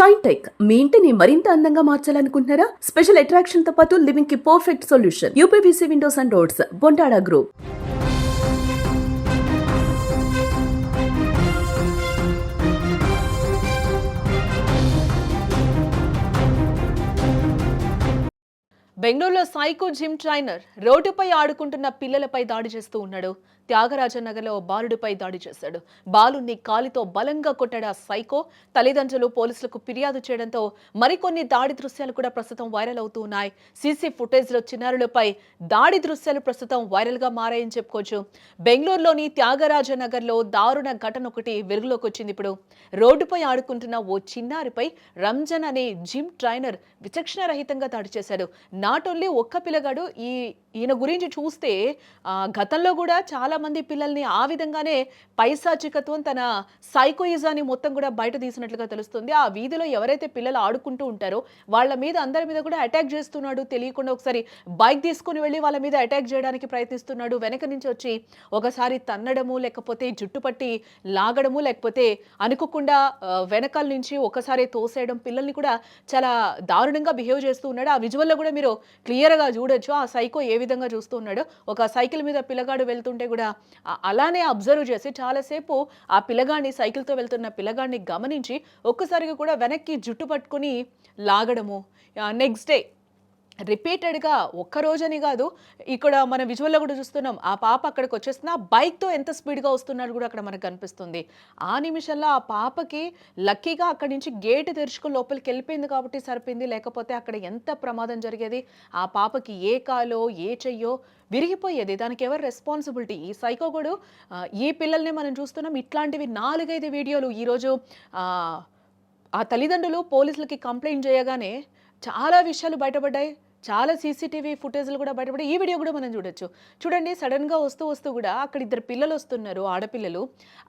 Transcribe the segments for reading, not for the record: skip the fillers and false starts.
Shine tech మీ ఇంటిని మరింత అందంగా మార్చాలనుకుంటున్నారా? స్పెషల్ అట్రాక్షన్ తో పాటు లివింగ్ కి perfect solution. UPVC windows and doors, Bontada group. బెంగళూరులో సైకో జిమ్ ట్రైనర్ రోడ్డుపై ఆడుకుంటున్న పిల్లలపై దాడి చేస్తూ ఉన్నాడు. త్యాగరాజనగర్లో బాలుడిపై దాడి చేశాడు. బాలుని కాలితో బలంగా కొట్టాడు ఆ సైకో. తల్లిదండ్రులు పోలీసులకు ఫిర్యాదు చేయడంతో మరికొన్ని దాడి దృశ్యాలు కూడా ప్రస్తుతం వైరల్ అవుతూ ఉన్నాయి. సీసీ ఫుటేజ్లో చిన్నారులపై దాడి దృశ్యాలు ప్రస్తుతం వైరల్ గా మారాయని చెప్పుకోవచ్చు. బెంగళూరులోని త్యాగరాజనగర్లో దారుణ ఘటన ఒకటి వెలుగులోకి వచ్చింది. ఇప్పుడు రోడ్డుపై ఆడుకుంటున్న ఓ చిన్నారిపై రంజన్ అనే జిమ్ ట్రైనర్ విచక్షణ రహితంగా దాడి చేశాడు. నాట్ ఓన్లీ ఒక్క పిల్లగాడు, ఈయన గురించి చూస్తే గతంలో కూడా చాలా మంది పిల్లల్ని ఆ విధంగానే పైశాచికత్వం, తన సైకోయిజాన్ని మొత్తం కూడా బయట తీసినట్లుగా తెలుస్తుంది. ఆ వీధిలో ఎవరైతే పిల్లలు ఆడుకుంటూ ఉంటారో వాళ్ళ మీద, అందరి మీద కూడా అటాక్ చేస్తున్నాడు. తెలియకుండా ఒకసారి బైక్ తీసుకుని వెళ్ళి వాళ్ళ మీద అటాక్ చేయడానికి ప్రయత్నిస్తున్నాడు. వెనక నుంచి వచ్చి ఒకసారి తన్నడము, లేకపోతే జుట్టు పట్టి లాగడము, లేకపోతే అనుకోకుండా వెనకాల నుంచి ఒకసారి తోసేయడం, పిల్లల్ని కూడా చాలా దారుణంగా బిహేవ్ చేస్తూ ఉన్నాడు. ఆ విజువల్లో కూడా మీరు క్లియర్గా చూడొచ్చు ఆ సైకో ఏ విధంగా చూస్తూ ఉన్నాడు. ఒక సైకిల్ మీద పిల్లగాడు వెళ్తుంటే కూడా అలానే అబ్జర్వ్ చేసి చాలాసేపు ఆ పిల్లగాడిని, సైకిల్తో వెళ్తున్న పిల్లగాడిని గమనించి ఒక్కసారిగా కూడా వెనక్కి జుట్టు పట్టుకుని లాగడము. నెక్స్ట్ డే రిపీటెడ్గా, ఒక్క రోజని కాదు, ఇక్కడ మన విజువల్లో కూడా చూస్తున్నాం. ఆ పాప అక్కడికి వచ్చేస్తున్న బైక్తో ఎంత స్పీడ్గా వస్తున్నాడు కూడా అక్కడ మనకు కనిపిస్తుంది. ఆ నిమిషంలో ఆ పాపకి లక్కీగా అక్కడి నుంచి గేట్ తెరుచుకుని లోపలికి వెళ్ళిపోయింది కాబట్టి సరిపోయింది. లేకపోతే అక్కడ ఎంత ప్రమాదం జరిగేది. ఆ పాపకి ఏ కాలో ఏ చెయ్యో విరిగిపోయేది. దానికి ఎవరు రెస్పాన్సిబిలిటీ? ఈ సైకో కూడా ఈ పిల్లల్ని మనం చూస్తున్నాం. ఇట్లాంటివి 4-5 వీడియోలు ఈరోజు ఆ తల్లిదండ్రులు పోలీసులకి కంప్లైంట్ చేయగానే చాలా విషయాలు బయటపడ్డాయి. చాలా సీసీటీవీ ఫుటేజ్లు కూడా బయటపడి ఈ వీడియో కూడా మనం చూడొచ్చు. చూడండి, సడన్గా వస్తూ కూడా అక్కడ ఇద్దరు పిల్లలు వస్తున్నారు, ఆడపిల్లలు.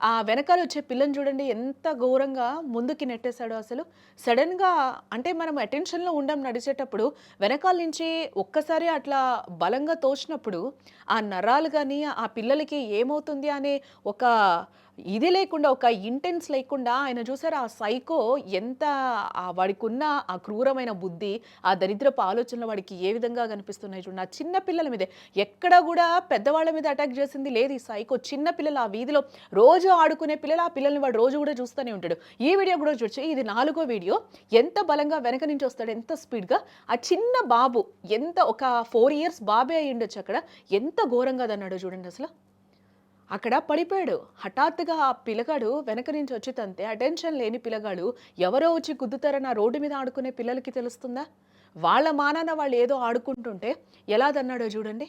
ఆ వెనకాల వచ్చే పిల్లని చూడండి ఎంత ఘోరంగా ముందుకి నెట్టేశాడో. అసలు సడన్గా అంటే మనం అటెన్షన్లో ఉండం నడిచేటప్పుడు, వెనకాల నుంచి ఒక్కసారి అట్లా బలంగా తోచినప్పుడు ఆ నరాలు కానీ ఆ పిల్లలకి ఏమవుతుంది అనే ఒక ఇది లేకుండా, ఒక ఇంటెన్స్ లేకుండా ఆయన చూసారు. ఆ సైకో ఎంత వాడికి ఉన్న ఆ క్రూరమైన బుద్ధి, ఆ దరిద్రపు ఆలోచనలు వాడికి ఏ విధంగా కనిపిస్తున్నాయి చూడండి. ఆ చిన్న పిల్లల మీదే, ఎక్కడ కూడా పెద్దవాళ్ళ మీద అటాక్ చేసింది లేదు ఈ సైకో. చిన్న పిల్లలు, ఆ వీధిలో రోజు ఆడుకునే పిల్లలు, ఆ పిల్లల్ని వాడు రోజు కూడా చూస్తూనే ఉంటాడు. ఈ వీడియో కూడా చూడొచ్చు. ఇది 4వ వీడియో. ఎంత బలంగా వెనక నుంచి వస్తాడు, ఎంత స్పీడ్గా. ఆ చిన్న బాబు, ఎంత ఒక 4 years బాబే అయి ఉండొచ్చు. అక్కడ ఎంత ఘోరంగా అన్నాడో చూడండి. అసలు అక్కడ పడిపోయాడు. హఠాత్తుగా ఆ పిల్లగాడు వెనక నుంచి వచ్చి తంతే, అటెన్షన్ లేని పిల్లగాడు ఎవరో వచ్చి గుద్దుతారని ఆ రోడ్డు మీద ఆడుకునే పిల్లలకి తెలుస్తుందా? వాళ్ళ మానాన వాళ్ళు ఏదో ఆడుకుంటుంటే ఎలా దన్నాడో చూడండి.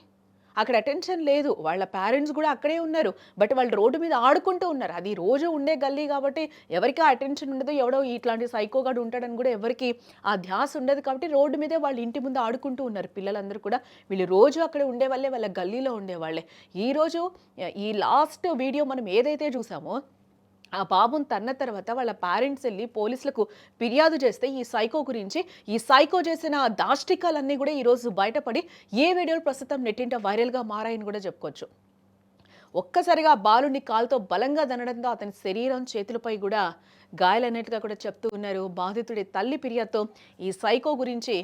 అక్కడ అటెన్షన్ లేదు. వాళ్ళ పేరెంట్స్ కూడా అక్కడే ఉన్నారు. బట్ వాళ్ళు రోడ్డు మీద ఆడుకుంటూ ఉన్నారు. అది రోజు ఉండే గల్లీ కాబట్టి ఎవరికి ఆ అటెన్షన్ ఉండదు. ఎవడో ఇట్లాంటి సైకోగాడు ఉంటాడని కూడా ఎవరికి ఆ ధ్యాస ఉండదు. కాబట్టి రోడ్డు మీదే వాళ్ళ ఇంటి ముందు ఆడుకుంటూ ఉన్నారు పిల్లలందరూ కూడా. వీళ్ళు రోజు అక్కడ ఉండేవాళ్ళే, వాళ్ళ గల్లీలో ఉండేవాళ్ళే. ఈరోజు ఈ లాస్ట్ వీడియో మనం ఏదైతే చూసామో, ఆ బాబుని తన్న తర్వాత వాళ్ళ పేరెంట్స్ వెళ్ళి పోలీసులకు ఫిర్యాదు చేస్తే ఈ సైకో గురించి, ఈ సైకో చేసిన దాష్టికాలన్నీ కూడా ఈరోజు బయటపడి ఏ వీడియోలు ప్రస్తుతం నెట్టింట వైరల్గా మారాయని కూడా చెప్పుకోవచ్చు. ఒక్కసారిగా బాలుని కాలుతో బలంగా దనడంతో అతని శరీరం, చేతులపై కూడా గాయాలన్నట్టుగా కూడా చెప్తూ ఉన్నారు. బాధితుడి తల్లి ఫిర్యాదుతో ఈ సైకో గురించి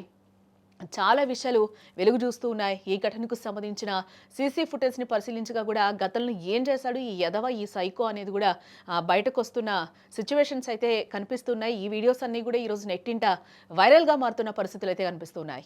చాలా విషయాలు వెలుగు చూస్తూ ఉన్నాయి. ఈ ఘటనకు సంబంధించిన సీసీ ఫుటేజ్ని పరిశీలించగా కూడా గతంలో ఏం చేశాడు ఈ యదవ, ఈ సైకో అనేది కూడా బయటకు వస్తున్న సిచ్యువేషన్స్ అయితే కనిపిస్తున్నాయి. ఈ వీడియోస్ అన్నీ కూడా ఈరోజు నెట్టింట వైరల్గా మారుతున్న పరిస్థితులు అయితే కనిపిస్తున్నాయి.